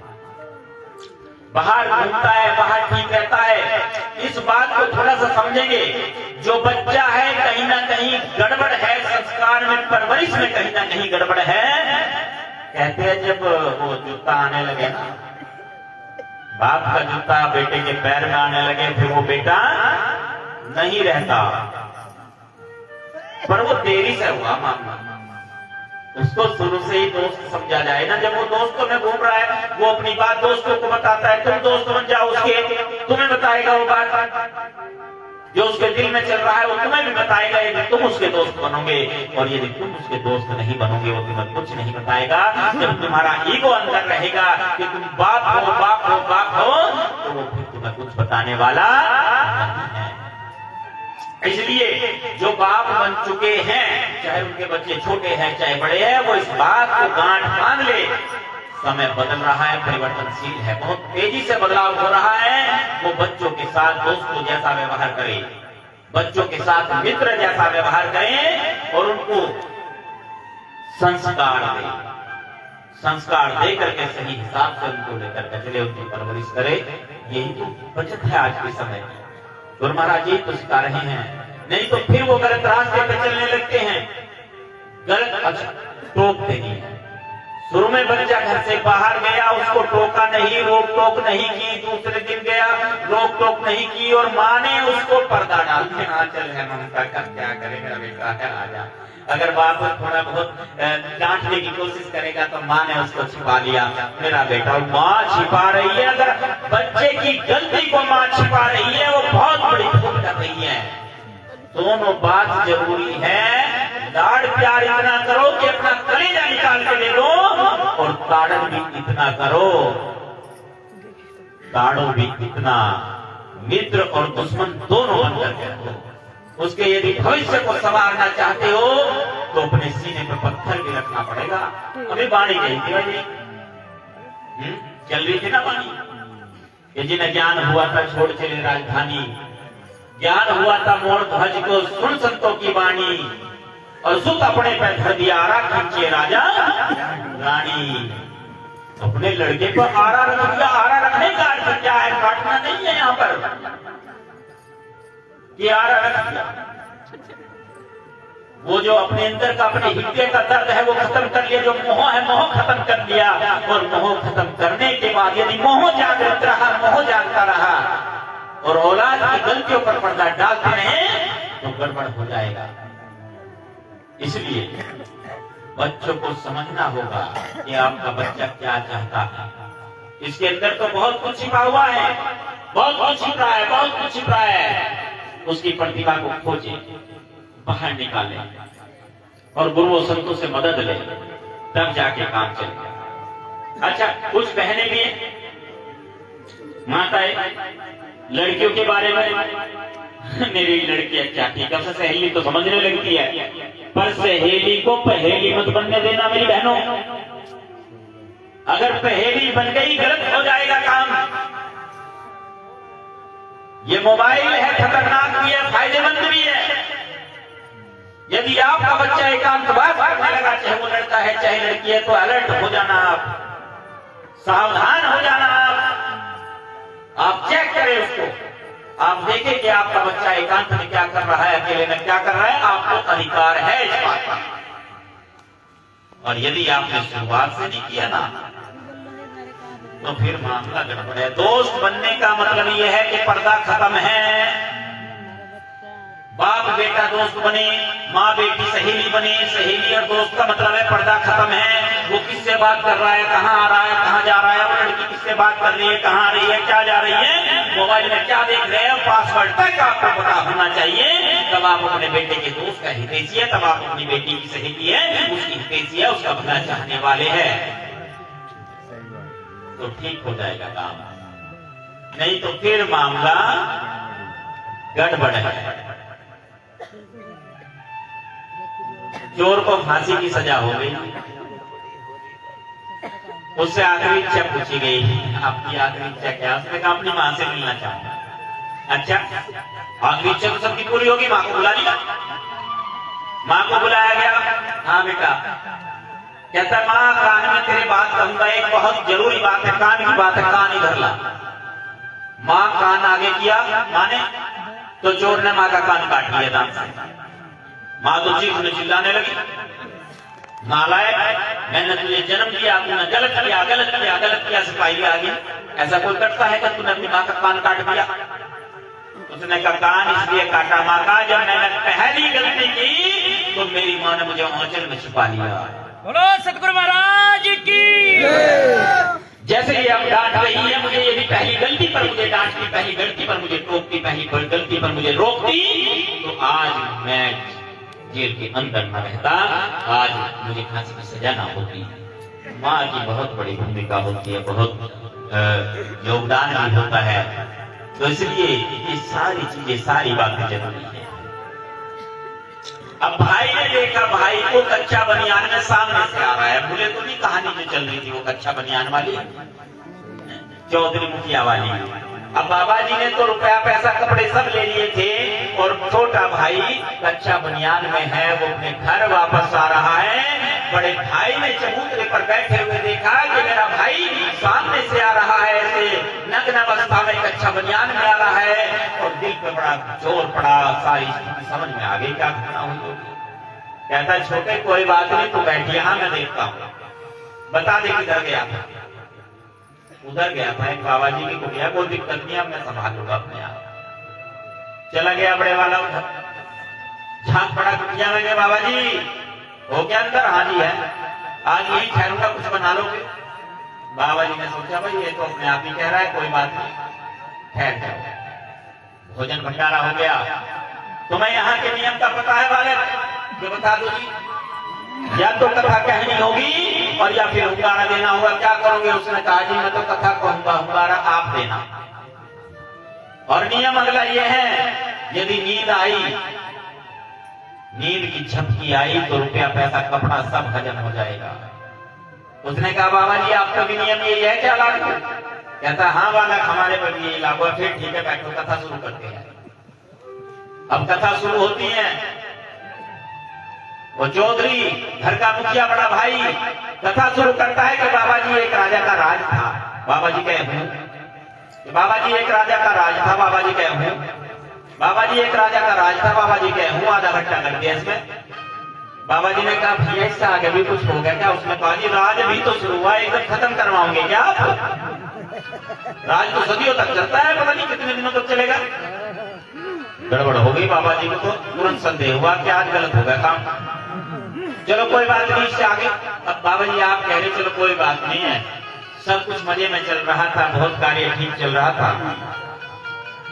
बाहर घूमता है, बाहर ठीक रहता है। इस बात को थोड़ा सा समझेंगे। जो बच्चा है कहीं ना कहीं गड़बड़ है, संस्कार में, परवरिश में कहीं ना कहीं गड़बड़ है। कहते हैं जब वो जूता आने लगे ना, बाप का जूता बेटे के पैर में आने लगे, फिर वो बेटा नहीं रहता। पर वो देरी से हुआ मामला। उसको शुरू से ही दोस्त समझा जाए ना। जब वो दोस्तों में घूम रहा है वो अपनी बात दोस्तों को बताता है, तुम दोस्त बन जाओ उसके, तुम्हें बताएगा वो बात जो उसके दिल में चल रहा है, वो तुम्हें भी बताएगा। यदि तुम उसके दोस्त बनोगे और यदि तुम उसके दोस्त नहीं बनोगे वो तुम्हें कुछ नहीं बताएगा। जब तुम्हारा ईगो अंदर रहेगा कि तुम बाप हो, बाप हो, बाप हो, तो वो फिर तुम्हें कुछ बताने वाला नहीं है। इसलिए जो बाप बन चुके हैं, चाहे उनके बच्चे छोटे हैं चाहे बड़े हैं, वो इस बात को गांठ बांध ले, समय बदल रहा है, परिवर्तनशील है, बहुत तेजी से बदलाव हो रहा है। वो बच्चों के साथ दोस्तों जैसा व्यवहार करें, बच्चों के साथ मित्र जैसा व्यवहार करें और उनको संस्कार दें, संस्कार दे करके सही हिसाब से उनको लेकर के चले, उनकी परवरिश करे। यही तो बचत है आज के समय की। गुरु महाराज यही तो सिखा रहे हैं, नहीं तो फिर वो गलत रास्ते पे चलने लगते हैं, गलत टोक देनी है। शुरू में बच्चा घर से बाहर गया, उसको टोका नहीं, रोक टोक नहीं की, दूसरे दिन गया रोक टोक नहीं की और माँ ने उसको पर्दा डाल दिया, हाँ चल है ममता का क्या करे, मेरा बेटा है आजा। अगर बाप थोड़ा बहुत डांटने की कोशिश करेगा तो माँ ने उसको छिपा लिया, मेरा बेटा। माँ छिपा रही है, अगर बच्चे की गलती को माँ छिपा रही है, वो बहुत बड़ी भूल कर रही है। दोनों बात जरूरी है। लाड़ प्यार इतना करो कि अपना कलेजा निकाल के दे दो और ताड़न भी इतना करो, ताड़ो भी इतना, मित्र और दुश्मन दोनों बनकर के रहो। उसके यदि भविष्य को संवारना चाहते हो तो अपने सीने पर पत्थर भी रखना पड़ेगा। अभी बाणी गई थी भाई, चल रही थी ना बाणी कि जिन्हें ज्ञान हुआ था छोड़ चले राजधानी, ज्ञान हुआ था मोड़ ध्वज को सुन संतों की वाणी, और सुख अपने पे धर दिया आरा खींचे राजा रानी। अपने लड़के पर आरा रख दिया। आरा रखने का अर्थ क्या है? काटना नहीं है यहाँ पर, ये आरा रख दिया। वो जो अपने अंदर का, अपने हृदय का दर्द है वो खत्म कर लिया, जो मोह है मोह खत्म कर लिया। और मोह खत्म करने के बाद यदि मोह जागृत रहा, मोह जागता रहा और औलाद की गलतियों पर पर्दा डालते रहे तो गड़बड़ हो जाएगा। इसलिए बच्चों को समझना होगा कि आपका बच्चा क्या चाहता है। इसके अंदर तो बहुत कुछ छिपा हुआ है, बहुत कुछ छिपा है, बहुत कुछ छिपा है। उसकी प्रतिभा को खोजे, बाहर निकाले और गुरुओं संतों से मदद ले, तब जाके काम चलेगा। अच्छा, कुछ बहनें भी हैं, माताएं, लड़कियों के बारे में मेरी लड़की क्या ठीक है, सहेली तो समझने लगती है, पर सहेली को पहेली मत बनने देना मेरी बहनों। अगर पहेली बन गई गलत हो जाएगा काम। ये मोबाइल है, खतरनाक भी है, फायदेमंद भी है। यदि आपका बच्चा एकांतवास करने लगा, चाहे वो लड़का है चाहे लड़की है, तो अलर्ट हो जाना, आप सावधान हो जाना। आप चेक करें उसको, आप देखें कि आपका बच्चा एकांत में क्या कर रहा है, अकेले में क्या कर रहा है। आपको अधिकार है इस बात का। और यदि आपने शुरुआत से नहीं किया ना तो फिर मामला गड़बड़ है। दोस्त बनने का मतलब यह है कि पर्दा खत्म है। बाप बेटा दोस्त बने, माँ बेटी सहेली बने। सहेली और दोस्त का मतलब है पर्दा खत्म है। वो किससे बात कर रहा है, कहाँ आ रहा है, कहाँ जा रहा है, वो लड़की किससे बात कर रही है, कहाँ आ रही है, क्या जा रही है, मोबाइल में क्या देख रहे हैं, पासवर्ड तक आपको पता होना चाहिए। तब आप अपने बेटे के दोस्त का हितैषी है, तब आप अपनी बेटी की सहेली है, उसकी हितैषी है, उसका भला चाहने वाले हैं, तो ठीक हो जाएगा काम। नहीं तो फिर मामला गड़बड़ है। चोर को फांसी की सजा हो गई, उससे आखिरी इच्छा पूछी गई, आपकी आखिरी इच्छा क्या? उसने कहा अपनी मां से मिलना चाहूंगा। अच्छा, आखिरी इच्छा तो सबकी पूरी होगी, मां को बुला लिया। मां को बुलाया गया, हाँ बेटा। कहता मां कान में तेरे बात कहूंगा, एक बहुत जरूरी बात है, कान की बात है, कान इधर ला। मां कान आगे किया, माने तो चोर ने मां का कान काट लिया दांत से। मां तो चीखने चिल्लाने लगी, नालायक, मैंने तुझे जन्म दिया, तूने गलत किया, गलत किया, गलत किया। सिपाही आ गया, ऐसा कोई करता है कि तूने अपनी मां का कान काट दिया? उसने कहा कान इसलिए काटा मां का, जब मैंने पहली गलती की तो मेरी मां ने मुझे आंचल में छुपा लिया। बोलो सतगुरु महाराज की। जैसे ये अब डांट रही है मुझे, यदि पहली गलती पर मुझे डांटती, पहली गलती पर मुझे टोकती, पहली गलती पर मुझे रोकती, तो आज मैं जेल के अंदर न रहता, आज मुझे फांसी की सजा ना होती। माँ की बहुत बड़ी भूमिका होती है, बहुत योगदान भी होता है। तो इसलिए ये सारी चीजें, सारी बातें जरूरी है। अब भाई ने देखा भाई को कच्चा बनियान में सामने से आ रहा है। बोले तो नहीं कहानी जो चल रही थी वो कच्चा बनियान वाली, चौधरी मुखिया वाली। अब बाबा जी ने तो रुपया पैसा कपड़े सब ले लिए थे और छोटा भाई कच्चा बनियान में है, वो अपने घर वापस आ रहा है। बड़े भाई ने चबूतरे पर बैठे हुए देखा कि मेरा भाई सामने से आ रहा है, ऐसे नग्न अवस्था में कच्चा बनियान में आ रहा है, और दिल पे बड़ा जोर पड़ा। सारी स्थिति समझ में आ गई क्या घटना हुई होगी। कहता छोटे कोई बात नहीं, तू बैठ यहाँ मैं देखता हूँ। बता दे किधर गया था। उधर गया था एक बाबा जी की कुटिया, कोई दिक्कत नहीं, अब मैं संभाल लूंगा अपने आप। चला गया बड़े वाला उधर, झांक पड़ा कुटिया में, गए बाबा जी हो क्या अंदर? हाँ जी है। आज यही ठहरूंगा, कुछ बना लोगे? बाबा जी ने सोचा भाई ये तो अपने आप ही कह रहा है, कोई बात नहीं ठहर जाओ। भोजन भंडारा हो गया। तुम्हें यहाँ के नियम का पता है वाले? ये बता दो जी। या तो कथा कहनी होगी और या फिर हुंगारा देना होगा। क्या करोगे? उसने कहा जी मैं तो कथा कहूंगा, हुंगारा आप देना। और नियम अगला ये है, यदि नींद आई, नींद की झपकी आई तो रुपया पैसा कपड़ा सब हजम हो जाएगा। उसने कहा बाबा जी आपका भी नियम यही है क्या लागू? कहता हाँ बालक हमारे पर भी यही लागू है। फिर ठीक है बैठो, कथा शुरू करते हैं। अब कथा शुरू होती है। वो चौधरी घर का मुखिया बड़ा भाई कथा शुरू करता है कि बाबा जी एक राजा का राज था। बाबा जी कहे हूं। बाबा जी एक राजा का राज था। बाबा जी कहे हूं। बाबा जी एक राजा का राज था। बाबा जी कहे हूं। आधा घंटा कर दिया इसमें। बाबा जी ने कहा भैया इससे आगे भी कुछ हो गया क्या? उसने कहा जी राज भी तो शुरू हुआ, एकदम खत्म करवाओगे क्या आप? राज तो सदियों तक चलता है, पता नहीं कितने दिनों तक चलेगा। गड़बड़ हो गई बाबा जी को, तो तुरंत संदेह हुआ कि आज गलत हो गया काम। चलो कोई बात नहीं, इससे आगे। अब बाबा जी आप कह रहे चलो कोई बात नहीं है, सब कुछ मजे में चल रहा था, बहुत कार्य ठीक चल रहा था।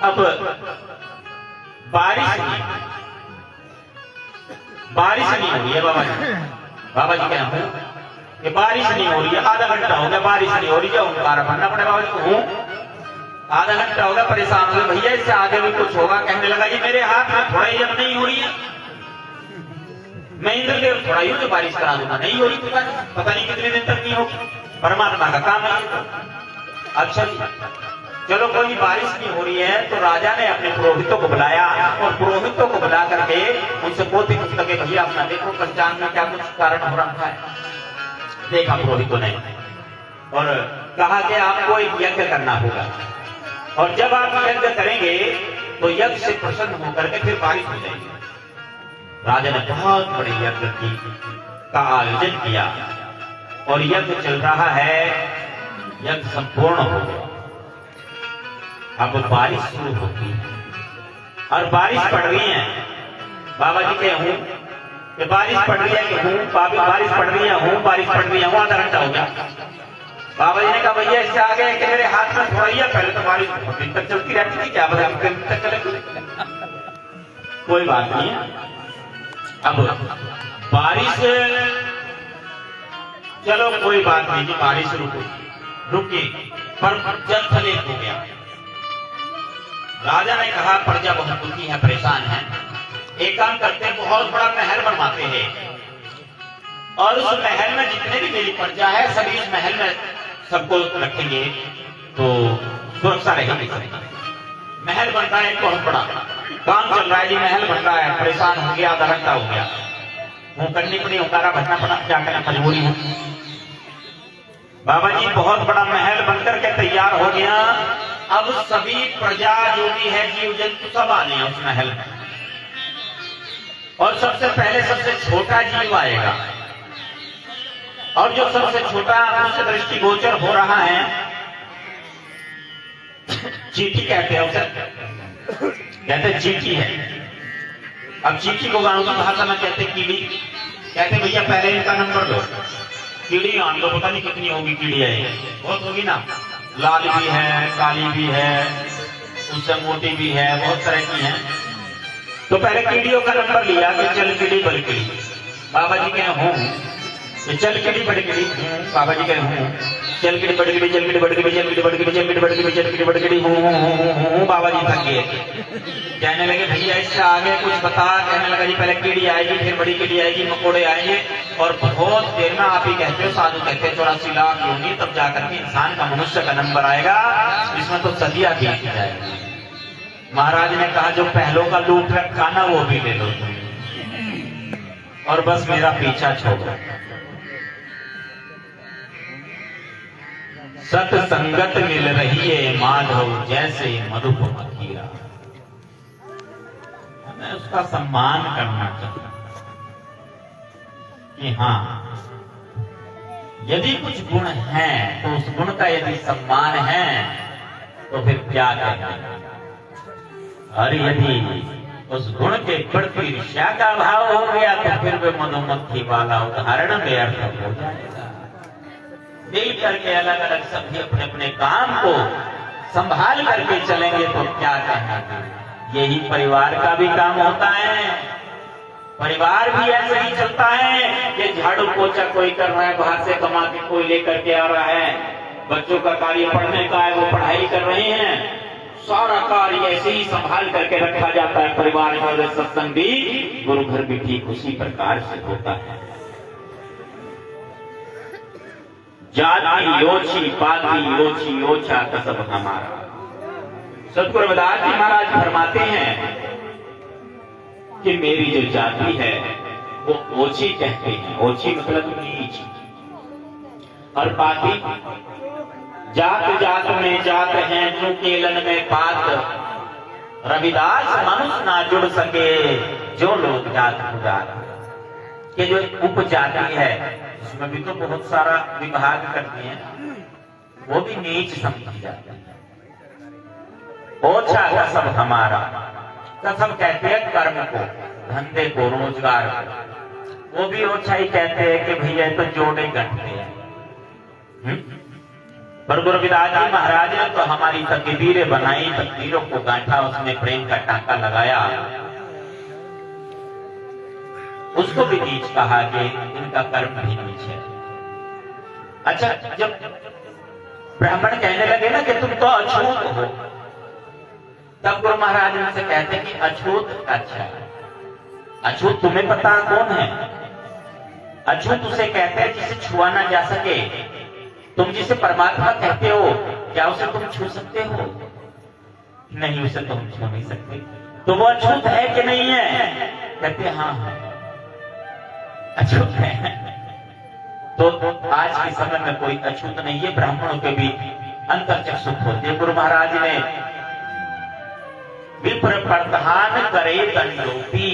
अब बारिश नहीं हो रही है। बाबा जी कह रहे हैं कि बारिश नहीं हो रही है। आधा घंटा हो गया बारिश नहीं हो रही है। हुंकारा भरना पड़ेगा बाबा जी को। हूँ आधा घंटा हो गया, परेशान हो गए भैया इससे आगे भी कुछ होगा। कहने लगा जी मेरे हाथ में थोड़ा ही जब नहीं हो रही है, मैं इंद्रदेव थोड़ा ही तो बारिश करा दूंगा। नहीं हो रही तो पता नहीं कितने दिन तक नहीं होगी, परमात्मा का काम है। अच्छा जी चलो कोई बारिश नहीं हो रही है तो राजा ने अपने पुरोहितों को बुलाया और पुरोहितों को बुला करके उनसे पोथी पुस्तक भैया अपना देखो पंचांग में क्या कुछ कारण हो रहा है। देखा पुरोहितों ने और कहा कि आपको एक यज्ञ करना होगा, और जब आप यज्ञ करेंगे तो यज्ञ से प्रसन्न होकर के फिर बारिश हो जाएगी। राजा ने बहुत बड़े यज्ञ का आयोजन किया और यज्ञ चल रहा है, यज्ञ संपूर्ण हो गया। अब बारिश शुरू होती है और बारिश पड़ रही है। बाबा जी के हूँ कि बारिश पड़ रही है कि हूँ, बारिश पड़ रही है हूँ, बारिश पड़ रही है हूँ। आधा घंटा हो गया। बाबा जी ने कहा भैया इससे आगे कि मेरे हाथ में थोड़ा ही है, पहले तो बारिश बहुत दिन तक चलती रहती थी, क्या बता दिन तक चलेगी। कोई बात नहीं है। अब बारिश चलो कोई बात नहीं जी, बारिश रुकी पर जल थलेग हो गया। राजा ने कहा प्रजा बहुत दुखी है, परेशान है, एक काम करते हैं बहुत बड़ा महल बनवाते हैं और उस महल में जितने भी मेरी प्रजा है सभी इस महल में सबको रखेंगे तो सुरक्षा रहेगी। महल बन रहा है बहुत बड़ा, काम चल रहा है जी, महल बन रहा है। परेशान हो गया, आधा घंटा हो गया, मुंह करनी पड़ी, हुंकारा भरना पड़ा, क्या करना मजबूरी हो। बाबा जी बहुत बड़ा महल बनकर के तैयार हो गया। अब सभी प्रजा जो भी है जीव जंतु सब आने हैं उस महल में, और सबसे पहले सबसे छोटा जीव आएगा और जो सबसे छोटा उनसे दृष्टि गोचर हो रहा है चींटी कहते हैं उसे, कहते चींटी है। अब चींटी को गांव की भाषा में कहते कीड़ी। कहते भैया पहले इनका नंबर दो, कीड़ी आन दो, पता नहीं कितनी होगी कीड़ी है, बहुत होगी ना, लाल भी है, काली भी है, उससे मोटी भी है, बहुत तरह की है। तो पहले कीड़ियों का नंबर लिया कि चल कीड़ी बड़ी कीड़ी। बाबा जी कहे हूँ, चल कीड़ी बड़ी कीड़ी। बाबा जी कहे हूँ। चल के बड़गड़ी चल के बड़गड़ी चल के बड़गड़ी चल के बड़गड़ी चल के बड़गड़ी हूँ बाबा जी थक गए। कहने लगे भैया इससे आगे कुछ बता। कहने लगा जी पहले कीड़ी आएगी, फिर बड़ी कीड़ी आएगी, मकोड़े आएंगे, और बहुत देर में आप ही कहते हो, साधु कहते हैं 84 लाख होंगी, तब जाकर के इंसान का, मनुष्य का नंबर आएगा। इसमें तो सदिया बीत जाएगी। महाराज ने कहा जो पहलों का लूट रखा ना वो भी ले लो और बस मेरा पीछा छोड़ो। सत्संगत मिल रही है माधव जैसे मधुप मखीरा। हमें उसका सम्मान करना चाहिए कि हाँ, यदि कुछ गुण है तो उस गुण का यदि सम्मान है तो फिर क्या कहना। और यदि उस गुण के प्रति ईर्ष्या का भाव हो गया तो फिर वे मधुमक्खी वाला उदाहरण में अर्थ हो जाएगा। मिल करके अलग अलग सभी अपने अपने काम को संभाल करके चलेंगे तो क्या कहना। यही परिवार का भी काम होता है। परिवार भी ऐसे ही चलता है कि झाड़ू पोछा कोई कर रहा है, बाहर से कमा के कोई लेकर के आ रहा है, बच्चों का कार्य पढ़ने का है वो पढ़ाई कर रहे हैं, सारा कार्य ऐसे ही संभाल करके रखा जाता है परिवार में। सत्संग भी गुरु घर भी ठीक उसी प्रकार से होता है। जाति योची पाति योची योचा कसब हमारा। सतगुरु रविदास जी महाराज फरमाते हैं कि मेरी जो जाति है वो ओछी कहते हैं। ओछी मतलब नीच। और पाति, जात जात में जात है जो केलन में पात। रविदास मनुष्य ना जुड़ सके जो लोग जात पुजात के। जो उपजाति है उसमें भी तो बहुत सारा विभाग करते हैं, वो भी नीच समझी जाती है। ओछा कसब हमारा। कसब कहते हैं कर्म को, धंधे को, रोजगार को। वो भी ओछा ही कहते हैं कि भैया तो जोड़े गंठते हैं। पर गुरु रविदास जी महाराज ने तो हमारी तकदीरें बनाई, तकदीरों को गांठा, उसमें प्रेम का टांका लगाया। उसको भी नीच कहा कि इनका कर्म भी नीच है। अच्छा, जब ब्राह्मण कहने लगे ना कि तुम तो अछूत हो, तब गुरु महाराज उनसे कहते कि अछूत, अच्छा अछूत तुम्हें पता कौन है? अछूत उसे कहते हैं जिसे छुआ ना जा सके। तुम जिसे परमात्मा कहते हो, क्या उसे तुम छू सकते हो? नहीं, उसे तुम छू नहीं सकते। तो वो अछूत है कि नहीं है? कहते हाँ अछूत है। तो आज के समय में कोई अछूत नहीं है। ब्राह्मणों के भी अंतर्चक्षुत होते। गुरु महाराज ने विप्र प्रधान करे दंडोपी,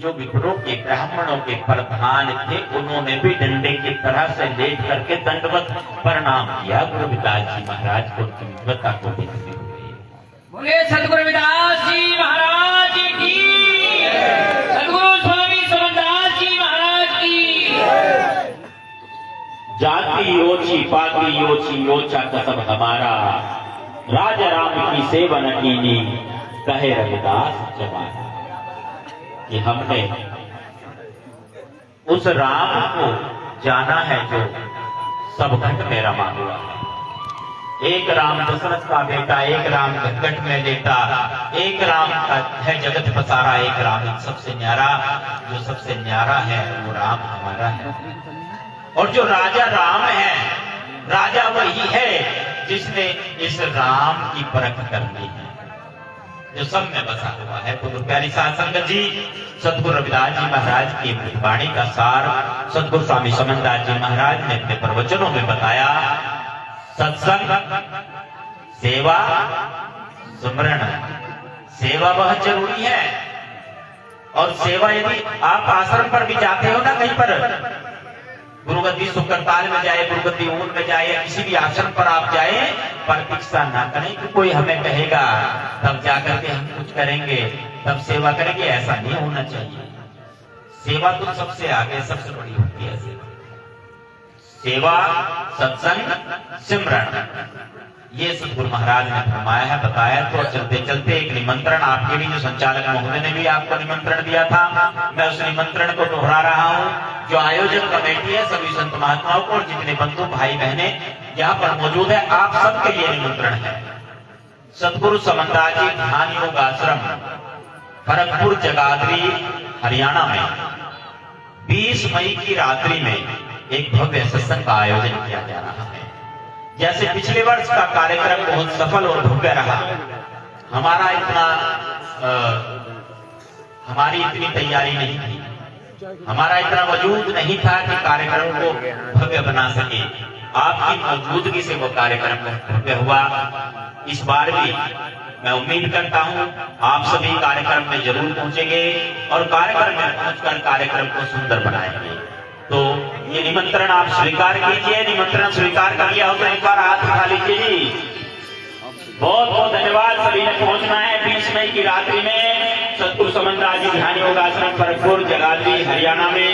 जो विप्रों के ब्राह्मणों के प्रधान थे उन्होंने भी डंडे की तरह से लेट करके दंडवत प्रणाम किया गुरु रविदास जी महाराज को, विद्वता को देखते हुए। बोले सतगुरु रविदास जी महाराज की, सतगुरु स्वामी समरदास जी महाराज की। जाति ओछी पाति योची योचा कसब हमारा। राजा राम की सेवन कीनी कहे रविदास जमाना। कि हमने उस राम को जाना है जो सब घट में रमा हुआ है। एक राम दशरथ का बेटा, एक राम घट में लेता, एक राम का है जगत पसारा, एक राम सबसे न्यारा। जो सबसे न्यारा है वो राम हमारा है। और जो राजा राम है, राजा वही है जिसने इस राम की परख करनी है, जो सब में बसा हुआ है। तो प्यारी साध संगत जी, सतगुरु रविदास जी महाराज की वाणी का सार सतगुरु स्वामी समरदास जी महाराज ने अपने प्रवचनों में बताया। सत्संग, सेवा, सुमरण। सेवा बहुत जरूरी है। और सेवा यदि आप आश्रम पर भी जाते हो ना, कहीं पर गुरुगद्दी सुकरताल में जाए, गुरुगद्दी ऊन में जाए, किसी भी आश्रम पर आप जाए, प्रतीक्षा ना करें कि कोई हमें कहेगा तब जाकर के हम कुछ करेंगे, तब सेवा करेंगे। ऐसा नहीं होना चाहिए। सेवा तो सबसे आगे, सबसे बड़ी होती है सेवा। सत्संग, सिमरन, ये सतगुरु महाराज ने फरमाया है, बताया। तो चलते चलते एक निमंत्रण आपके लिए, जो संचालक महोदय ने भी आपको निमंत्रण दिया था, मैं उस निमंत्रण को दोहरा रहा हूँ। जो आयोजक कमेटी है, सभी संत महात्माओं को और जितने बंधु भाई बहने यहाँ पर मौजूद है, आप सबके लिए निमंत्रण है। सतगुरु समन्दास जी ध्यान योग आश्रम फरकपुर जगाधरी हरियाणा में 20 मई की रात्रि में एक भव्य सत्संग का आयोजन किया जा रहा है। जैसे पिछले वर्ष का कार्यक्रम बहुत सफल और भव्य रहा, हमारी इतनी तैयारी नहीं थी, हमारा इतना वजूद नहीं था कि कार्यक्रम को भव्य बना सके। आपकी मौजूदगी से वो कार्यक्रम भव्य हुआ। इस बार भी मैं उम्मीद करता हूं आप सभी कार्यक्रम में जरूर पहुंचेंगे और कार्यक्रम में पहुंचकर कार्यक्रम को सुंदर बनाएंगे। तो ये निमंत्रण आप स्वीकार कीजिए। निमंत्रण स्वीकार कर लिया हो तो एक बार हाथ उठा लीजिए जी। बहुत बहुत धन्यवाद। सभी ने पहुंचना है 20 मई की रात्रि में सतगुरु समन्दास जी ध्यान योग आश्रम फरकपुर जगाधरी हरियाणा में।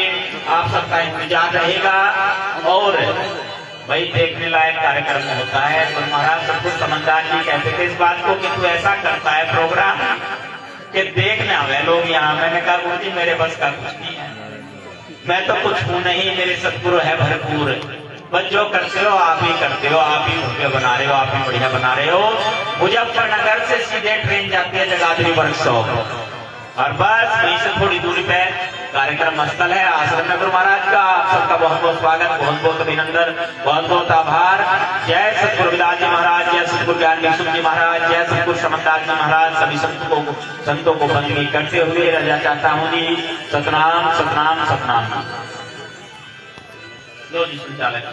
आप सबका इंतजार रहेगा और भाई देखने लायक कार्यक्रम होता है। गुरु महाराज सतगुरु समन्दास जी कहते थे इस बात को कि तू ऐसा करता है प्रोग्राम कि देखने आवे लोग यहाँ। मैंने कहा गुरु जी मेरे बस का कुछ नहीं है, मैं तो कुछ हूं नहीं, मेरे सतगुरु है भरपूर। बस जो करते हो आप ही करते हो, आप ही भव्य बना रहे हो, आप ही बढ़िया बना रहे हो। मुजफ्फरनगर से सीधे ट्रेन जाती है जगाधरी वर्कशॉप और बस वहीं से थोड़ी दूरी पे कार्यक्रम स्थल है आश्रम में गुरु महाराज का। आप सबका बहुत बहुत स्वागत, बहुत बहुत अभिनंदन, बहुत बहुत आभार। जय सतगुरु रविदास जी महाराज, जय सतगुरु ज्ञान विष्णु जी महाराज, जय सतगुरु समन्दास जी महाराज। सभी संतों को बंदगी करते हुए रजा चाहता हूँ जी। सतनाम सतनाम सतनाम। लो जी संचालक।